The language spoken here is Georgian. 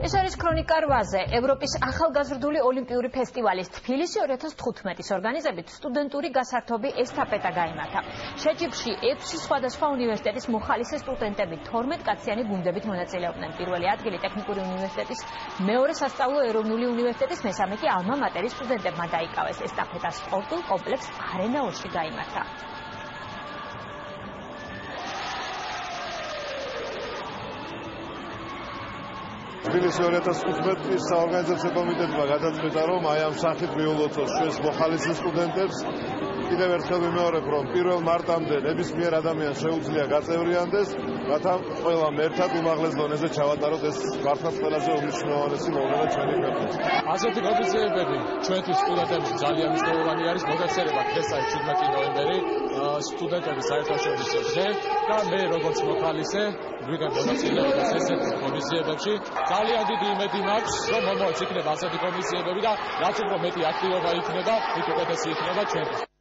ეს არის ქრონიკა 8-ზე. ევროპის ახალგაზრდული ოლიმპიური ფესტივალის თბილისი 2015-ის ორგანიზებით სტუდენტური გასართობი ესტაფეტა გაიმართა. შეჯიბრში 6 სხვადასხვა უნივერსიტეტის მოხალისე სტუდენტები 12 კაციანი გუნდებით მონაწილეობდნენ. პირველი ადგილი ტექნიკური უნივერსიტეტის, მეორე სასწავლო ეროვნული უნივერსიტეტის, მესამე კი ალმა მატერის სტუდენტებმა დაიკავეს. ესტაფეტა სპორტულ კომპლექს არენაულში გაიმართა. თბილისი 2015-ის საორგანიზაციო კომიტეტმა გადაწყვიტა, რომ აი ამ სახით მიულოცოს ჩვენს მოხალისე სტუდენტებს. კიდევ ერთხელ ვიმეორებ, რომ 1 მარტამდე ნებისმიერ ადამიანს შეუძლია გაწევრიანდეს, რათა ყველამ ერთად უმაღლეს დონეზე ჩავატაროთ ეს მართლაც ყველაზე უმნიშვნელოვანესი მოვლენა ჩვენი ქვეყნის. ასეთი ღონისძიებები ჩვენთვის სტუდენტებს ძალიან მნიშვნელოვანი არის. მოგეცერებათ ეს არის 17 ნოემბერი სტუდენტების საერთაშორისო დღე და მე როგორც მოხალისე ვიღებ მონაწილეობას ესეთი ღონისძიებებში. ძალიან დიდი იმედი მაქვს, რომ მომავალში იქნება ასეთი ღონისძიებები და რაც უფრო მეტი აქტივობა იქნება, მით უკეთესი იქნება ჩვენთვის.